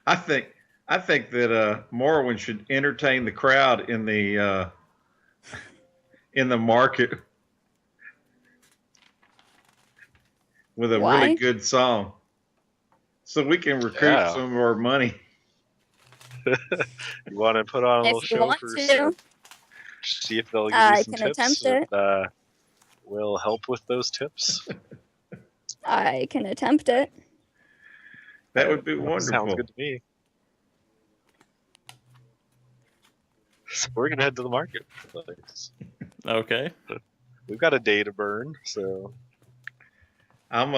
I think I think that Morrowind should entertain the crowd in the market with a really Why? good song, so we can recoup Yeah. some of our money. You want to put on a little If you show want for to, see if they'll give you I some can tips attempt it. that will help with those tips. I can attempt it. That would be Sounds wonderful. good to me. So we're gonna head to the marketplace. Okay. We've got a day to burn, so I'm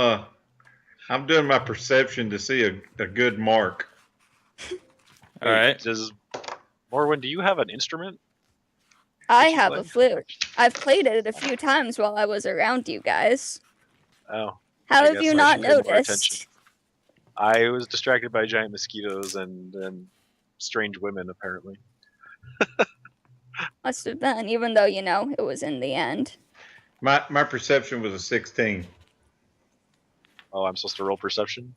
doing my perception to see a good mark. All right. Does Morwen, do you have an instrument? I you have play? a flute. I've played it a few times while I was around you guys. Oh, How I have guess you I not should pay more attention. noticed? I was distracted by giant mosquitoes and strange women, apparently. Must have been, even though, it was in the end. My perception was a 16. Oh, I'm supposed to roll perception?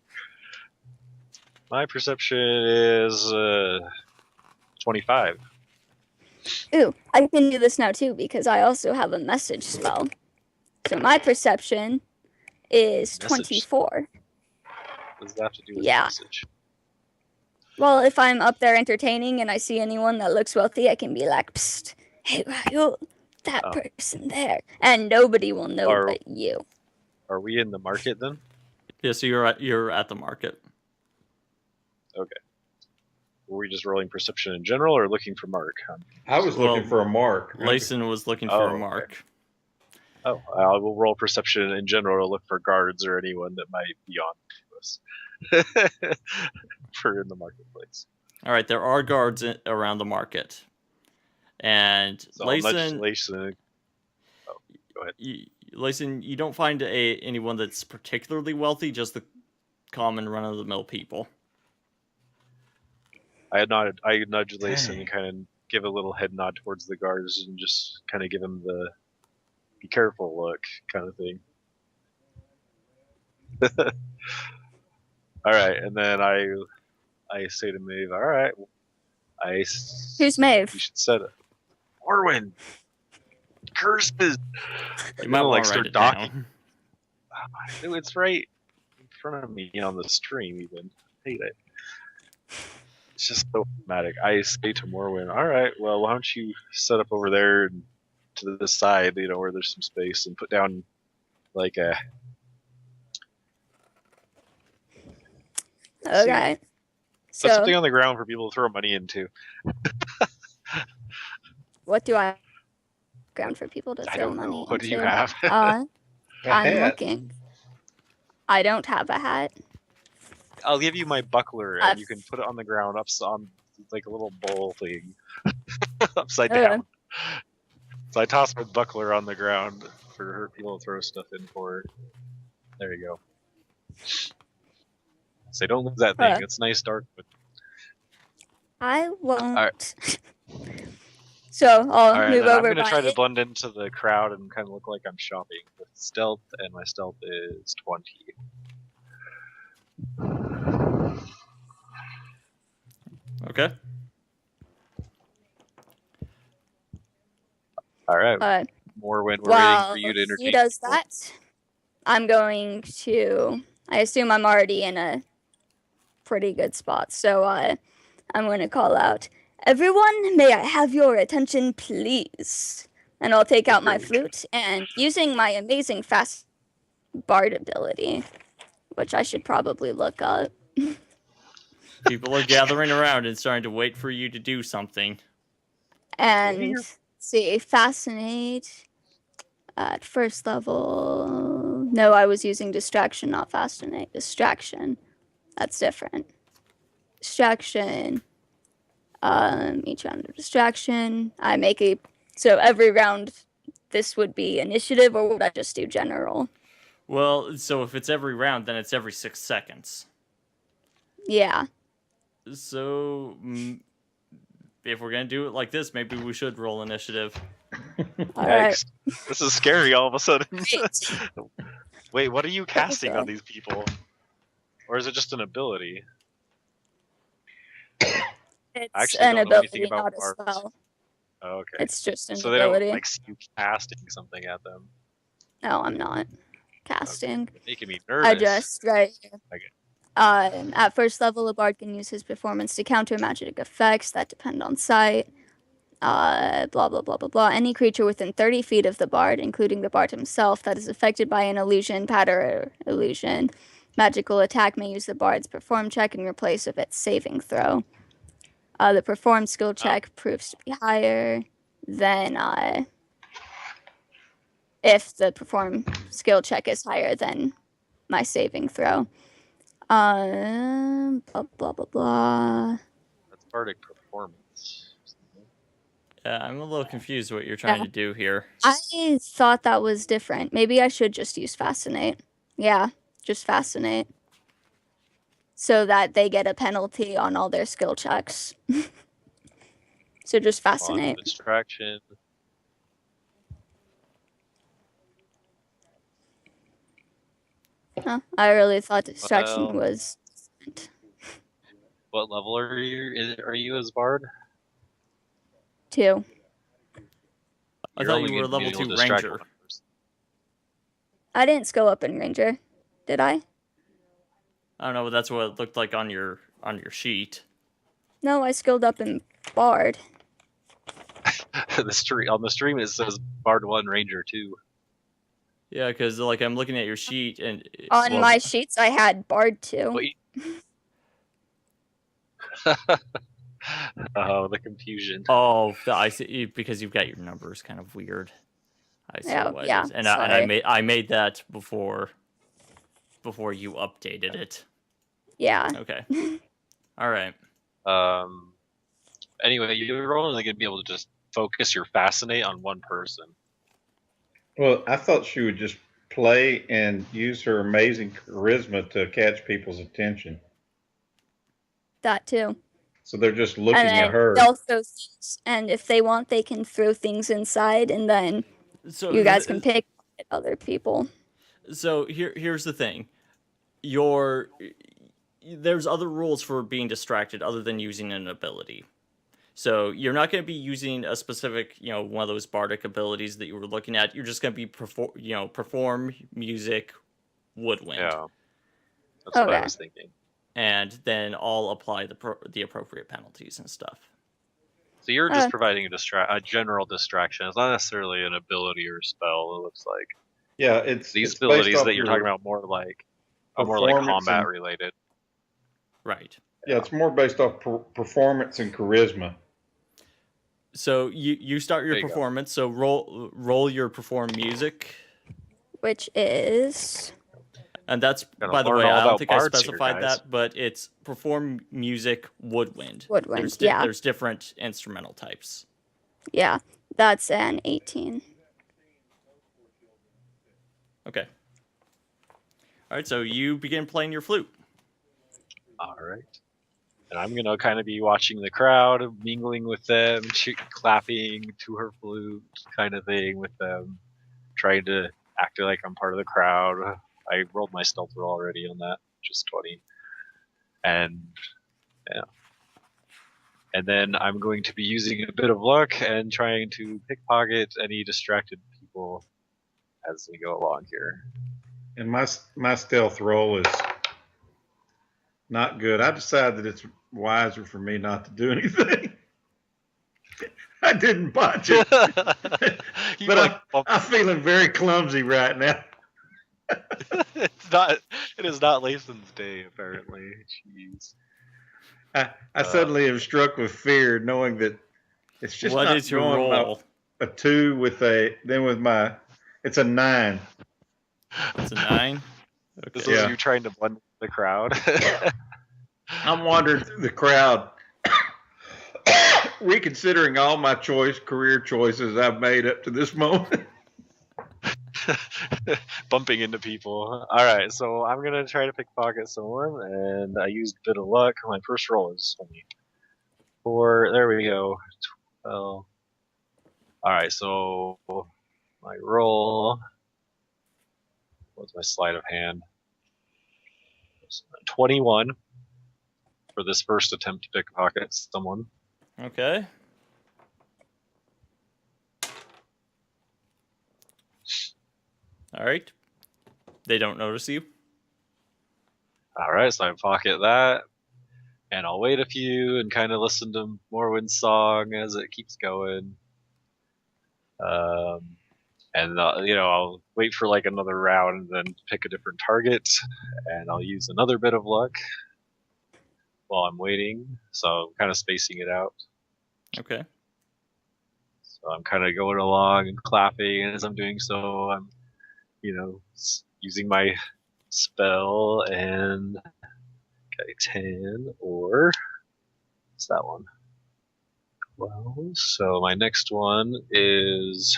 My perception is 25. Ooh, I can do this now too because I also have a message spell. So my perception is Message? 24. What does that have to do with Yeah. the message? Well, if I'm up there entertaining and I see anyone that looks wealthy, I can be like, psst, hey, Raul, that Oh. person there. And nobody will know but you. Are we in the market then? Yeah, so you're at the market. Okay. Were we just rolling perception in general or looking for mark? I was looking for a mark. Layson was looking for a mark. Oh, I will roll perception in general to look for guards or anyone that might be on to us for in the marketplace. All right, there are guards around the market, and So Layson. Oh, go ahead. Layson, you don't find anyone that's particularly wealthy, just the common run-of-the-mill people. I nudge Layson and kind of give a little head nod towards the guards and just kind of give him the be careful look kind of thing. All right, and then I say to Maeve, all right, Who's Maeve? You should set it. Orwin! Curses! You might want to start write it docking. down. It's right in front of me on the stream even. I hate it. It's just so dramatic. I say to Morwen, all right, well, why don't you set up over there and to the side, where there's some space, and put down like a... Okay. Put something on the ground for people to throw money into. What do I ground for people to throw I don't money know. What do you into? have? I'm looking. I don't have a hat. I'll give you my buckler, and you can put it on the ground on like a little bowl thing, upside down. So I toss my buckler on the ground for people to throw stuff in for. There you go. So don't lose that thing. It's nice dark. But... I won't. All right. So I'll move over. I'm going to try to blend into the crowd and kind of look like I'm shopping with stealth, and my stealth is 20. Okay. All right. Morwen, we're waiting for you to entertain. He does that. I'm going to. I assume I'm already in a pretty good spot, so I'm going to call out, "Everyone, may I have your attention, please?" And I'll take out my flute and, using my amazing fast bard ability, which I should probably look up. People are gathering around and starting to wait for you to do something. And see, fascinate at first level. No, I was using distraction, not fascinate. Distraction. That's different. Distraction. Each round of distraction. I make a... So every round, this would be initiative, or would I just do general? Well, so if it's every round, then it's every 6 seconds. Yeah. So, if we're going to do it like this, maybe we should roll initiative. All right. This is scary all of a sudden. Wait, what are you casting on these people? Or is it just an ability? I It's actually an don't know anything ability, about not a bards. spell. Oh, okay. It's just an So they don't ability. like see you casting something at them. No, I'm not casting. You're making me I nervous. just right here. Okay. At first level, a bard can use his performance to counter magic effects that depend on sight. Blah blah blah blah blah. Any creature within 30 feet of the bard, including the bard himself, that is affected by an illusion, pattern, or illusion, magical attack may use the bard's perform check in replace of its saving throw. The perform skill check proves to be higher than if the perform skill check is higher than my saving throw. Blah blah blah blah. That's bardic performance. Yeah, I'm a little confused what you're trying to do here. I thought that was different. Maybe I should just use Fascinate. Yeah, just Fascinate. So that they get a penalty on all their skill checks. So just Fascinate. Distraction. Huh, I really thought distraction was different. What level are you? Are you as bard? 2. I You're thought only you were a gonna be level able 2 to distract ranger. one person. I didn't skill up in Ranger, did I? I don't know, but that's what it looked like on your sheet. No, I skilled up in Bard. On the stream it says Bard 1, Ranger 2. Yeah, because like I'm looking at your sheet and On my sheets, I had Bard 2. Oh, the confusion. Oh, I see, because you've got your numbers kind of weird. I see what it is, and I made that before you updated it. Yeah. Okay. All right. Anyway, you're only going to be able to just focus your Fascinate on one person. Well, I thought she would just play and use her amazing charisma to catch people's attention. That too. So they're just looking at her. They'll throw things, and if they want, they can throw things inside, and then you guys can pick at other people. So here's the thing. There's other rules for being distracted other than using an ability. So you're not going to be using a specific, one of those bardic abilities that you were looking at. You're just going to be perform music, woodwind. Yeah, that's what I was thinking. And then I'll apply the appropriate penalties and stuff. So you're just providing a general distraction. It's not necessarily an ability or spell. It looks like. Yeah, these abilities that you're talking about more like combat related. Right. Yeah, it's more based off performance and charisma. So you start your performance. So roll your perform music, which is, and that's by the way, I don't think I specified that, but it's perform music woodwind. Woodwind. There's different instrumental types. Yeah, that's an 18. Okay. All right, so you begin playing your flute. All right. And I'm going to kind of be watching the crowd, mingling with them, clapping to her flute kind of thing with them, trying to act like I'm part of the crowd. I rolled my stealth roll already on that, just 20. And, yeah. And then I'm going to be using a bit of luck and trying to pickpocket any distracted people as we go along here. And my stealth roll is not good. I decided that it's wiser for me not to do anything. I didn't botch it. But I'm feeling very clumsy right now. It is not Lason's day, apparently. Jeez. I suddenly am struck with fear, knowing that it's just what not is your going roll? A 2 it's a 9. It's a 9. Okay. This is you trying to blend the crowd. I'm wandering through the crowd, reconsidering all my career choices I've made up to this moment. Bumping into people. All right, so I'm gonna try to pickpocket someone, and I used a bit of luck. My first roll is only 4. There we go. 12. All right, so my roll. What's my sleight of hand? 21. for this first attempt to pickpocket someone. Okay. All right. They don't notice you. All right, so I pocket that, and I'll wait a few and kind of listen to Morwin's song as it keeps going. And I'll wait for like another round and then pick a different target, and I'll use another bit of luck while I'm waiting. So I'm kind of spacing it out. Okay. So I'm kind of going along and clapping, and as I'm doing so, I'm, using my spell and okay, 10 or what's that one? 12. So my next one is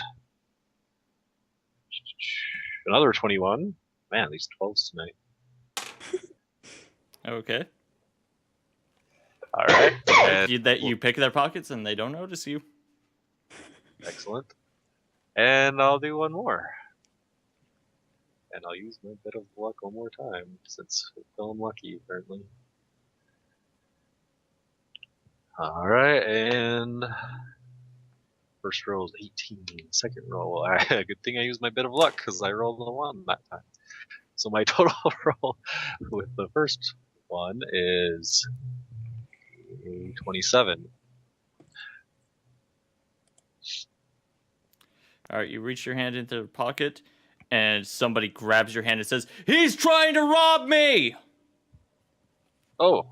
another 21. Man, these 12s tonight. Okay. All right. And You pick their pockets and they don't notice you. excellent. And I'll do one more. And I'll use my bit of luck one more time since I'm feeling lucky apparently. All right, and first roll is 18. Second roll, good thing I used my bit of luck because I rolled a 1 that time. So my total roll with the first one is 27. All right, you reach your hand into the pocket, and somebody grabs your hand and says, "He's trying to rob me!" Oh.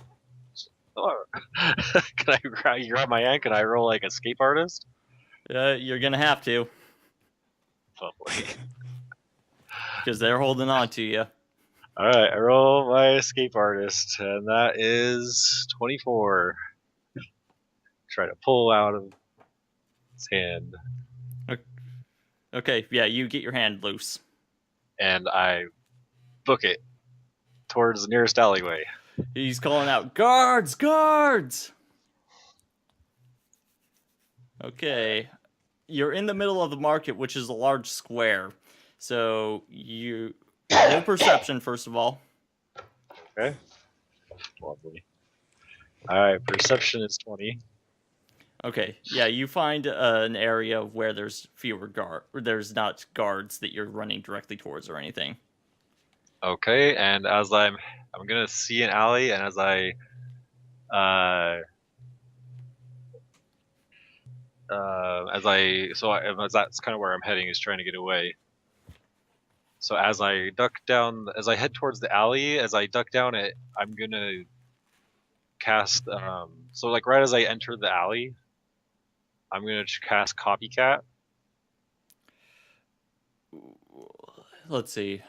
Can I grab my hand? Can I roll like escape artist? You're gonna have to, Lovely. because they're holding on to you. All right, I roll my escape artist, and that is 24. Try to pull out of his hand. Okay, yeah, you get your hand loose. And I book it towards the nearest alleyway. He's calling out, "Guards! Guards!" Okay. You're in the middle of the market, which is a large square. So you roll perception, first of all. Okay. Lovely. Alright, perception is 20. Okay, yeah, you find an area where there's there's not guards that you're running directly towards or anything. Okay, and as I'm gonna see an alley, and as that's kind of where I'm heading, is trying to get away. So as I head towards the alley, as I duck down it, I'm gonna cast. So like right as I enter the alley, I'm gonna cast Copycat. Let's see.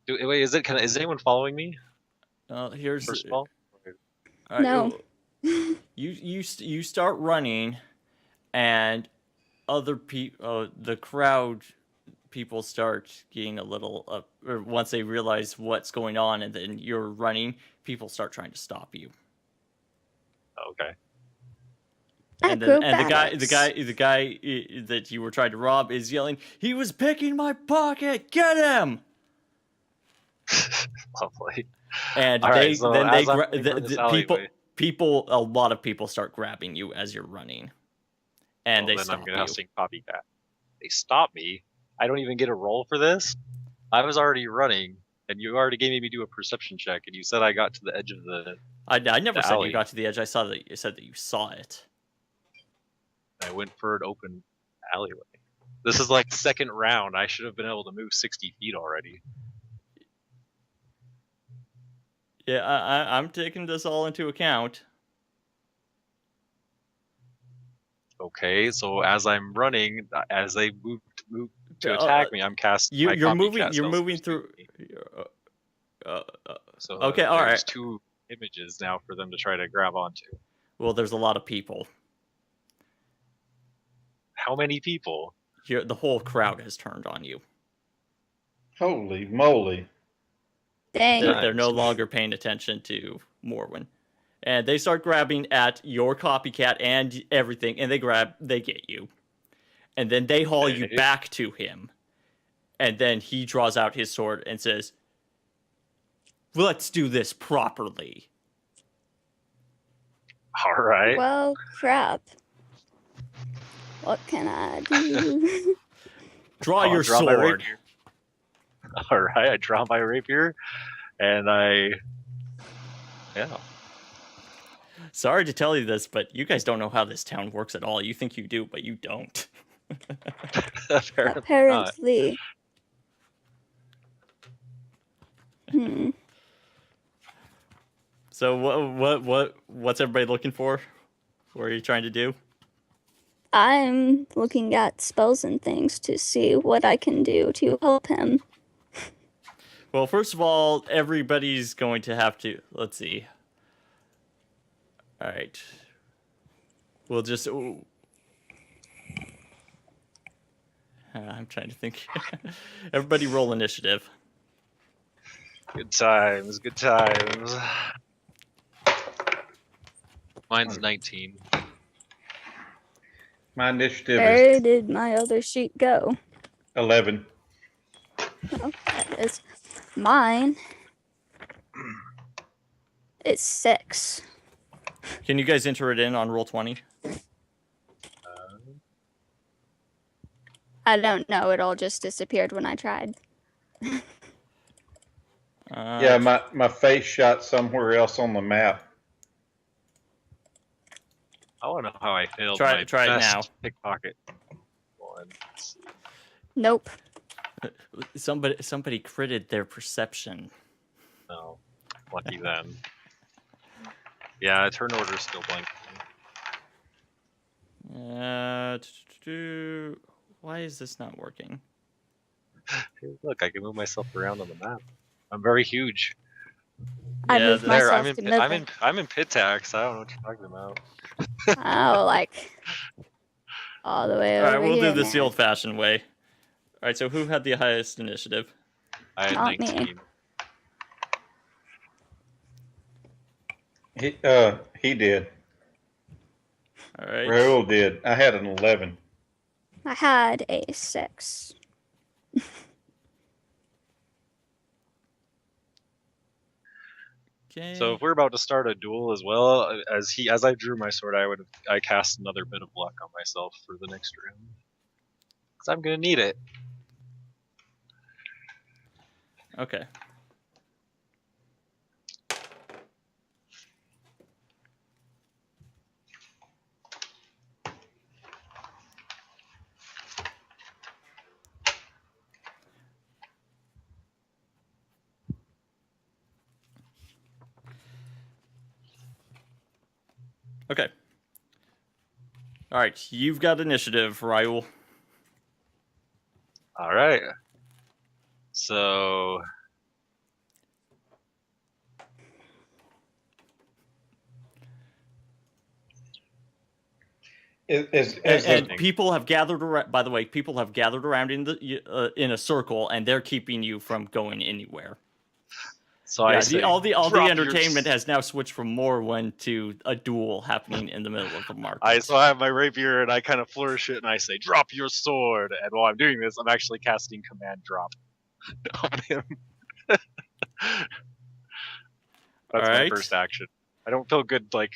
Wait, is anyone following me? Here's First of all, No. You start running, and other people, the crowd, people start getting a little or once they realize what's going on, and then you're running, people start trying to stop you. okay. And the guy that you were trying to rob is yelling, "He was picking my pocket! Get him!" Lovely. And All right, so a lot of people start grabbing you as you're running, and they stop I'm gonna you. sing Copycat. They stop me. I don't even get a roll for this. I was already running, and you already gave me do a perception check, and you said I got to the edge of the. I never said alley. you got to the edge. I saw that you said that you saw it. I went for an open alleyway. This is like second round. I should have been able to move 60 feet already. Yeah, I'm taking this all into account. Okay, so as I'm running, as they move to attack me, I'm casting. You're moving through. So okay, all right. There's 2 images now for them to try to grab onto. Well, there's a lot of people. How many people? The whole crowd has turned on you. Holy moly. Dang. They're no longer paying attention to Morwin. And they start grabbing at your Copycat and everything, and they get you. And then they haul you back to him. And then he draws out his sword and says, "Let's do this properly." All right. Well, crap. What can I do? Draw I'll your draw my sword. rapier. All right. I draw my rapier, and yeah. Sorry to tell you this, but you guys don't know how this town works at all. You think you do, but you don't. Apparently not. Apparently. So what's everybody looking for? What are you trying to do? I'm looking at spells and things to see what I can do to help him. Well, first of all, everybody's going to have to. Let's see. All right. We'll just. I'm trying to think. Everybody roll initiative. Good times. Good times. Mine's 19. My initiative Where is did my other sheet go? 11. Oh, that is mine. It's 6. Can you guys enter it in on Roll20? I don't know. It all just disappeared when I tried. Yeah, my face shot somewhere else on the map. I want to know how I failed Try my it best now. pickpocket one. Let's see. Nope. Somebody critted their perception. No, lucky them. Yeah, turn order's still blank. Why is this not working? Hey, look, I can move myself around on the map. I'm very huge. I Yeah, moved There, myself to move. I'm in Pitax. I don't know what you're talking about. Oh, like all the way All over right, we'll here. do this the man. old-fashioned way. All right, so who had the highest initiative? I had Not me. 19. He did. All right. Raul did. I had an 11. I had a 6. Okay. So if we're about to start a duel as well, as I drew my sword, I cast another bit of luck on myself for the next round, because I'm gonna need it. Okay. Okay. All right, you've got initiative, Raul. All right. So And people have gathered around. By the way, people have gathered around in a circle, and they're keeping you from going anywhere. So I say, all the "Drop your entertainment has now switched from Morrowind to a duel happening in the middle of the market. I have my rapier and I kind of flourish it and I say, "Drop your sword." And while I'm doing this, I'm actually casting command drop on him. That's my first action. I don't feel good like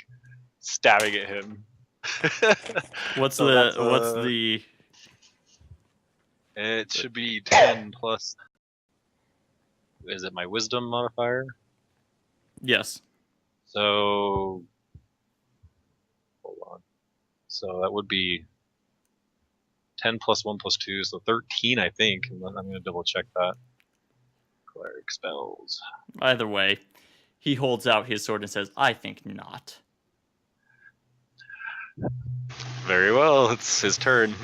stabbing at him. What's So the? It should be 10 plus. Is it my wisdom modifier? Yes. So hold on. So that would be 10 plus 1 plus 2, so 13, I think. I'm going to double check that. Cleric spells. Either way, he holds out his sword and says, "I think not." Very well, it's his turn.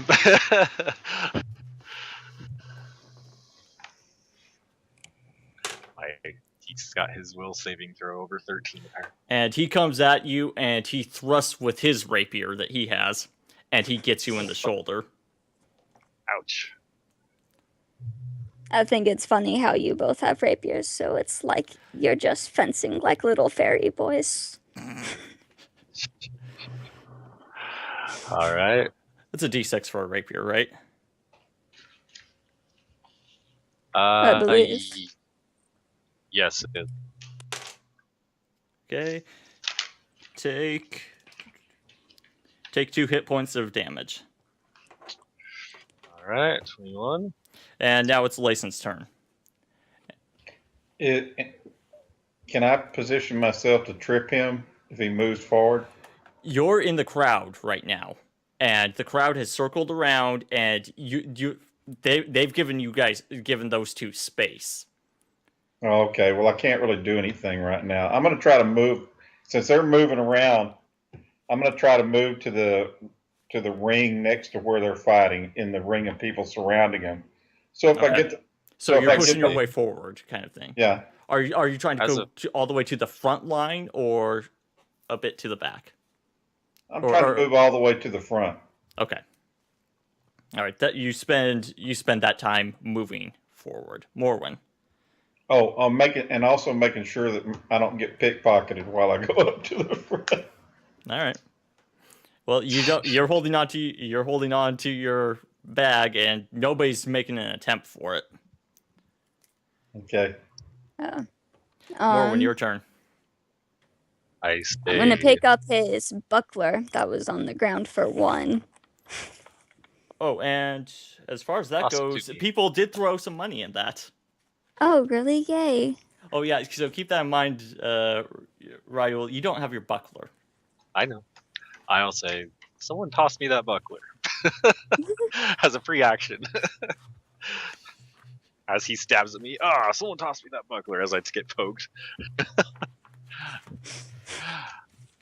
He's got his will saving throw over 13 there. And he comes at you and he thrusts with his rapier that he has, and he gets you in the shoulder. Ouch. I think it's funny how you both have rapiers, so it's like you're just fencing like little fairy boys. All right. It's a D6 for a rapier, right? I believe. Yes, it is. Okay. Take Take 2 hit points of damage. All right, 21. And now it's Lason's turn. Can I position myself to trip him if he moves forward? You're in the crowd right now, and the crowd has circled around, and they've given those 2 space. Oh, okay. Well, I can't really do anything right now. I'm going to try to move since they're moving around. I'm going to try to move to the ring next to where they're fighting, in the ring of people surrounding them. So if I get to, so you're pushing your way forward, kind of thing. Yeah. Are you trying to go all the way to the front line or a bit to the back? I'm trying to move all the way to the front. Okay. All right. That you spend that time moving forward. Morwen. Oh, I'm also making sure that I don't get pickpocketed while I go up to the front. All right. Well, you're holding on to your bag, and nobody's making an attempt for it. Okay. Morwen, your turn. I stay. I'm gonna pick up his buckler that was on the ground for 1. Oh, and as far as that goes, people did throw some money in that. Oh, really? Yay. Oh, yeah, so keep that in mind, Raul. You don't have your buckler. I know. I'll say, someone tossed me that buckler. As a free action. As he stabs at me, someone tossed me that buckler as I get poked.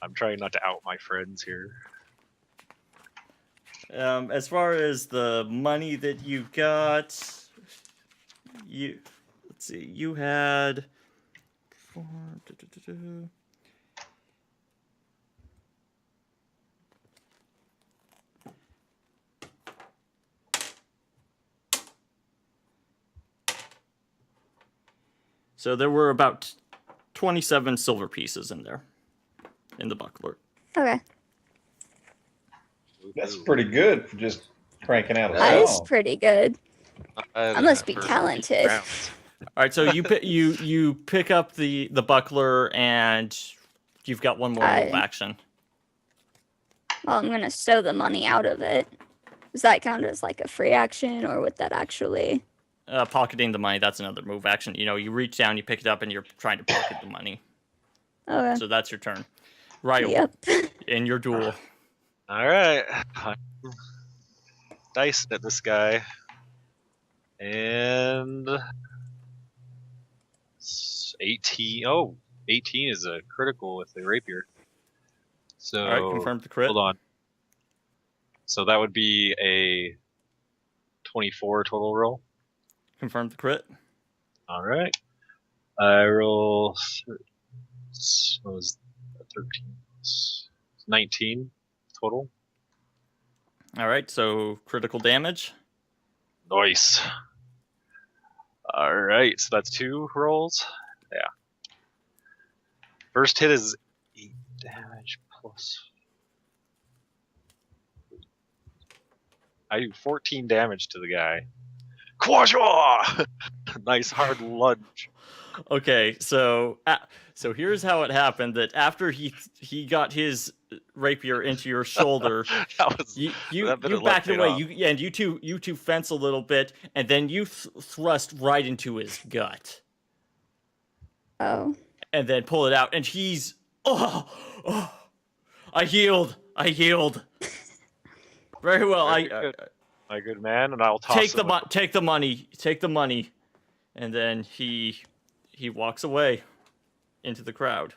I'm trying not to out my friends here. As far as the money that you got, let's see, you had 4. So there were about 27 silver pieces in there, in the buckler. Okay. That's pretty good for just cranking out a That is song. pretty good. I must be talented. All right, so you pick up the buckler, and you've got one more move action. Well, I'm gonna stow the money out of it. Does that count as like a free action, or would that actually? Pocketing the money, that's another move action. You reach down, you pick it up, and you're trying to pocket the money. Okay. So that's your turn. Right. Yep. In your duel. All right. Dice at this guy. And 18. Oh, 18 is a critical with the rapier. So all right, confirm the crit. Hold on. So that would be a 24 total roll. Confirm the crit. All right. I roll. What was 13? 19 total. All right, so critical damage. Nice. All right, so that's 2 rolls. Yeah. First hit is 8 damage plus. I do 14 damage to the guy. Quashaw! Nice hard lunge. Okay, so here's how it happened. That after he got his rapier into your shoulder, you backed away. You two fence a little bit, and then you thrust right into his gut. Oh. And then pull it out, and he's I healed. Very well. My good man, and I'll toss take the money, and then he walks away into the crowd.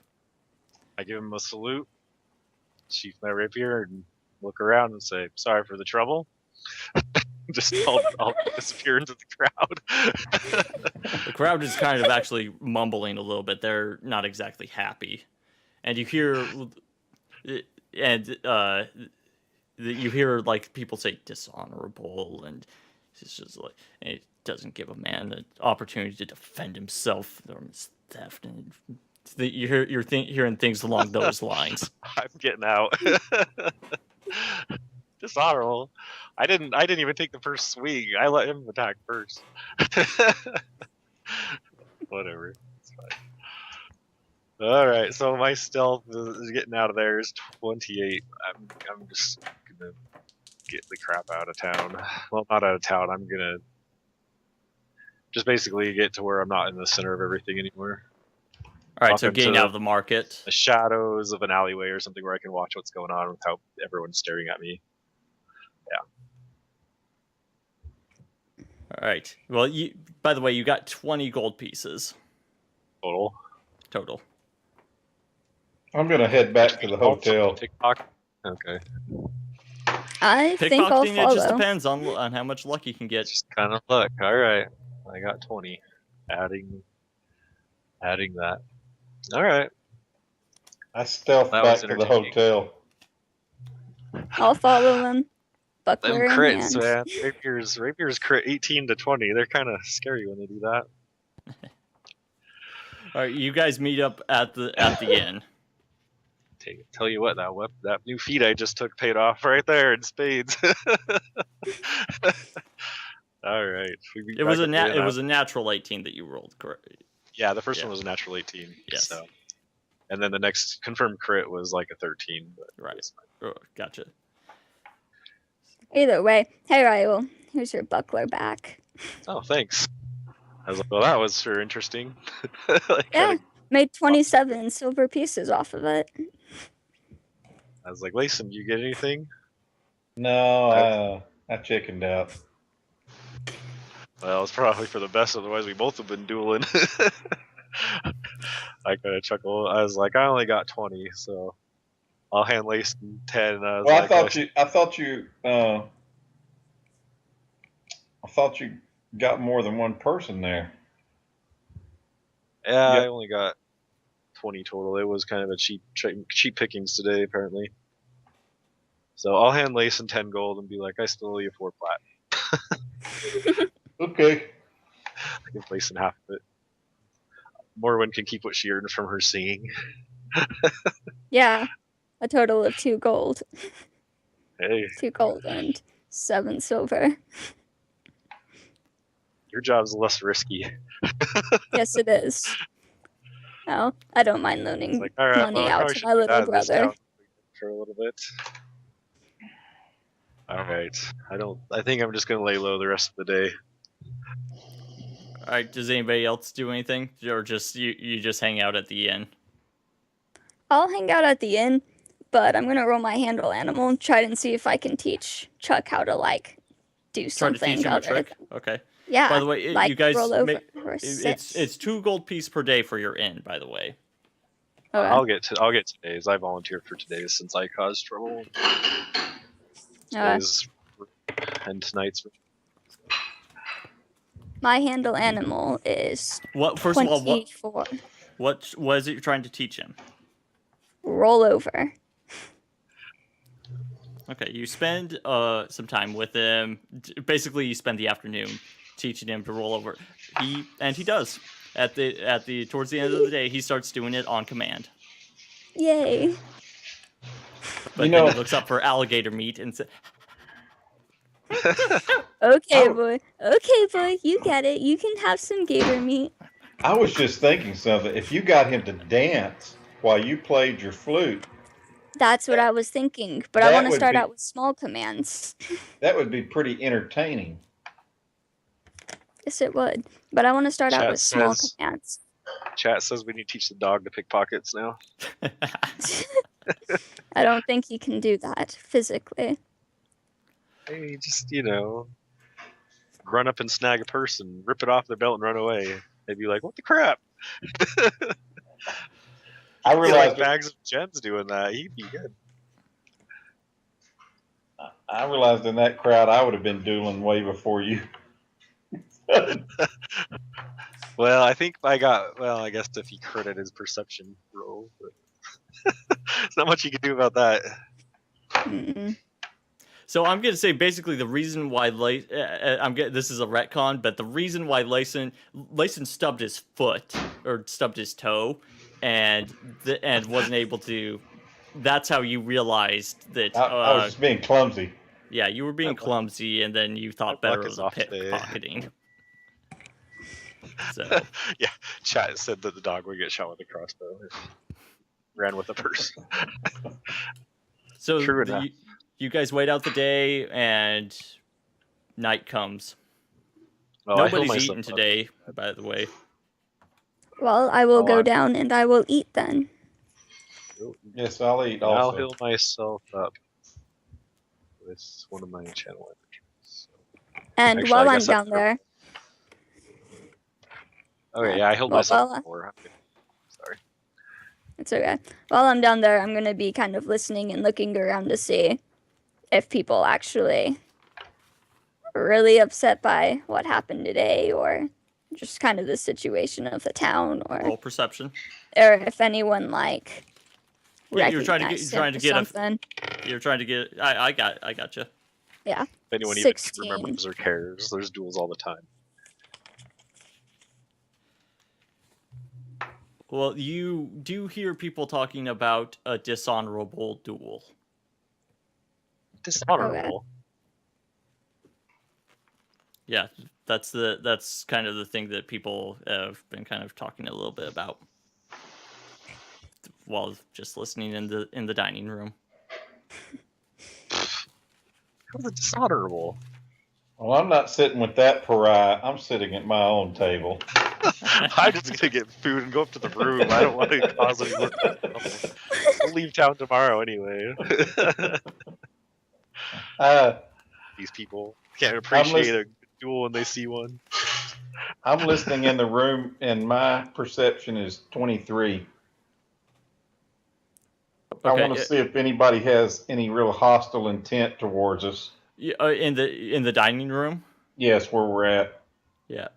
I give him a salute, sheath my rapier, and look around and say, "Sorry for the trouble." Just I'll disappear into the crowd. The crowd is kind of actually mumbling a little bit. They're not exactly happy, and you hear like people say dishonorable, and it's just like it doesn't give a man an opportunity to defend himself from his theft, and you're hearing things along those lines. I'm getting out. Dishonorable. I didn't even take the first swing. I let him attack first. Whatever. It's fine. All right, so my stealth is getting out of there is 28. I'm just gonna get the crap out of town. Well, not out of town. I'm gonna just basically get to where I'm not in the center of everything anymore. All right, Off so into getting out of the market. The shadows of an alleyway or something where I can watch what's going on without everyone staring at me. All right. Well, by the way, you got 20 gold pieces Total. I'm gonna head back to the hotel. TikTok. Okay. I think I'll Pickpocketing, it just follow. depends on how much luck you can get. Just kind of look. All right. I got 20. Adding that. All right. I stealth That back was to the entertaining. hotel. I'll follow him. Them Buckler in crits, hand. man. Rapiers crit 18 to 20. They're kind of scary when they do that. All right, you guys meet up at the inn. Tell you what, that new feat I just took paid off right there in spades. All right. It was a natural 18 that you rolled, correct? Yeah, the first Yeah. one was a natural 18. Yes. So. And then the next confirmed crit was like a 13. But Right. Oh, gotcha. Either way, hey Raul, here's your buckler back. Oh, thanks. I was like, well, that was sure interesting. Yeah, made 27 silver pieces off of it. I was like, Layson, you get anything? No, I chickened out. Well, it's probably for the best, otherwise we both have been dueling. I kind of chuckled. I was like, I only got 20, so I'll hand Layson 10. And I was Well, like, I thought you got more than one person there. yeah, Yep. I only got 20 total. It was kind of a cheap pickings today, apparently. So I'll hand Layson 10 gold and be like, I still owe you 4 plat. Okay. I give Layson half of it. Morwen can keep what she earned from her singing. Yeah, a total of 2 gold. Hey, 2 gold and 7 silver. your job's less risky. Yes, it is. No, I don't mind loaning It's like, all right, money well, I out probably to should my do little that in this brother. town for a little bit. All right, I think I'm just gonna lay low the rest of the day. All right, does anybody else do anything, or just you just hang out at the inn? I'll hang out at the inn, but I'm gonna roll my handle animal and try and see if I can teach Chuck how to do Try something. to teach him a other trick. than- Okay. Yeah. By the way, like you guys roll over make, or it's 2 gold piece per day for your inn. By the way. Okay. I'll get today's. I volunteered for today's since I caused trouble. Today's and tonight's. My handle animal is What? First of all, 24. what is it you're trying to teach him? Roll over. Okay, you spend some time with him. Basically, you spend the afternoon teaching him to roll over. He does. At the towards the end of the day, he starts doing it on command. Yay. But then he looks up for alligator meat and says, Okay, boy. Okay, boy. You get it. You can have some gator meat. I was just thinking something. If you got him to dance while you played your flute, That's what I was thinking. But I that want to would start be- out with small commands. that would be pretty entertaining. Yes, it would. But I want to start out Chat with small says- commands. Chat says we need to teach the dog to pick pockets now. I don't think you can do that physically. Hey, just run up and snag a person, rip it off their belt, and run away. They'd be like, "What the crap?" I Be like realized bags of gems doing that. He'd be good. in that crowd I would have been dueling way before you. Well, I think I guess if he critted his perception roll, but there's not much you can do about that. Mm-mm. So I'm going to say basically the reason why this is a retcon, but the reason why Layson stubbed his foot or stubbed his toe, and wasn't able to. That's how you realized that. I was just being clumsy. Yeah, you were being clumsy, and then you thought My better luck of is the off today. pickpocketing. So Yeah, chat said that the dog would get shot with a crossbow if he ran with a purse. so True enough. you guys wait out the day and night comes. Oh, I heal Nobody's myself eaten up. today, by the way. Well, I will Oh, go I'm- down and I will eat then. Yes, I'll eat And I'll also. heal myself up with one of my channel energies. And Actually, while I I'm guess down that's there, Okay, yeah, I healed well, myself well, before. I'm good. Sorry. it's okay. While I'm down there, I'm gonna be kind of listening and looking around to see if people actually are really upset by what happened today, or just kind of the situation of the town, Roll perception. or if anyone like Yeah, you're trying to get something. You're trying to get. I got you. Yeah, If anyone 16. even remembers or cares, there's duels all the time. Well, you do hear people talking about a dishonorable duel. Dishonorable. Yeah, that's kind of the thing that people have been kind of talking a little bit about while just listening in the dining room. How's it dishonorable? Well, I'm not sitting with that pariah. I'm sitting at my own table. I'm just gonna get food and go up to the room. I don't want to cause any more trouble. We'll leave town tomorrow anyway. These people can't appreciate a duel when they see one. I'm listening in the room, and my perception is 23. I Okay, want to see if anybody has any real hostile intent towards us. Yeah, in the dining room. Yes, where we're at. Yeah,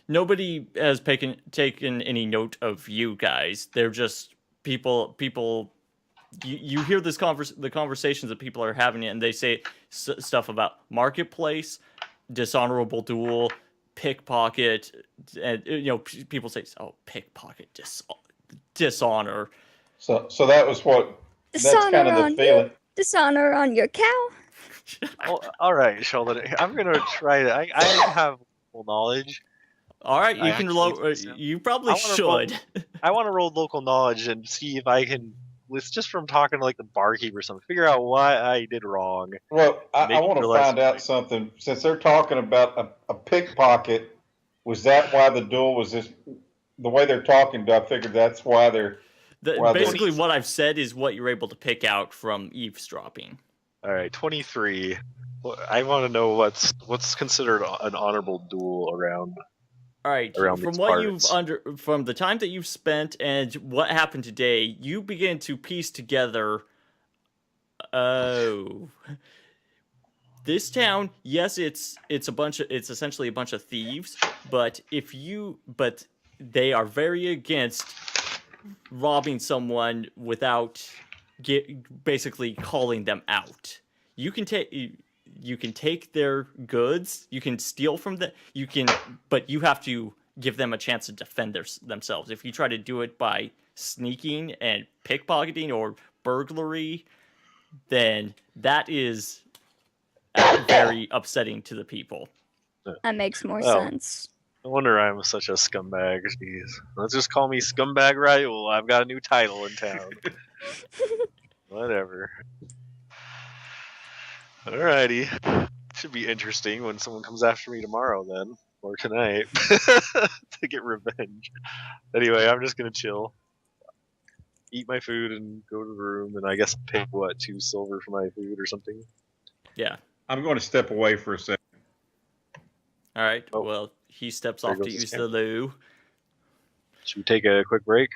nobody has taken any note of you guys. They're just people. You hear the conversations that people are having, and they say stuff about marketplace, dishonorable duel, pickpocket, and people say, "Oh, pickpocket, dishonor." So that was what. That's kind of the feeling. Dishonor on your cow. Oh, all right, Sheldon. I'm gonna try to. I have full knowledge. All right, you can roll. You probably should. I want to roll local knowledge and see if I can, with just from talking to like the barkeep or something, figure out what I did wrong. Well, I want to find out something. Since they're talking about a pickpocket, was that why the duel was this? The way they're talking, I figured that's why they're. Basically, what I've said is what you're able to pick out from eavesdropping. All right, 23. I want to know what's considered an honorable duel around. All right, from what from the time that you've spent and what happened today, you begin to piece together. Oh, this town, yes, it's essentially a bunch of thieves, but they are very against robbing someone without basically calling them out. You can take their goods, you can steal from them, but you have to give them a chance to defend themselves. If you try to do it by sneaking and pickpocketing or burglary, then that is very upsetting to the people. That makes more sense. No wonder I'm such a scumbag. Jeez. Let's just call me Scumbag Raoul. I've got a new title in town. Whatever. Alrighty. Should be interesting when someone comes after me tomorrow then. Or tonight. To get revenge. Anyway, I'm just gonna chill. Eat my food and go to the room and I guess pay 2 silver for my food or something. Yeah. I'm going to step away for a second. Alright, well, he steps off to use the loo. Should we take a quick break?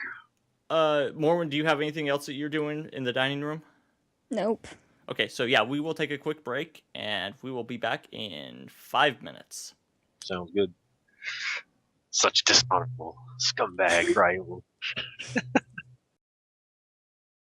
Morwen, do you have anything else that you're doing in the dining room? Nope. Okay, so yeah, we will take a quick break, and we will be back in 5 minutes. Sounds good. Such dishonorable scumbag, Raoul.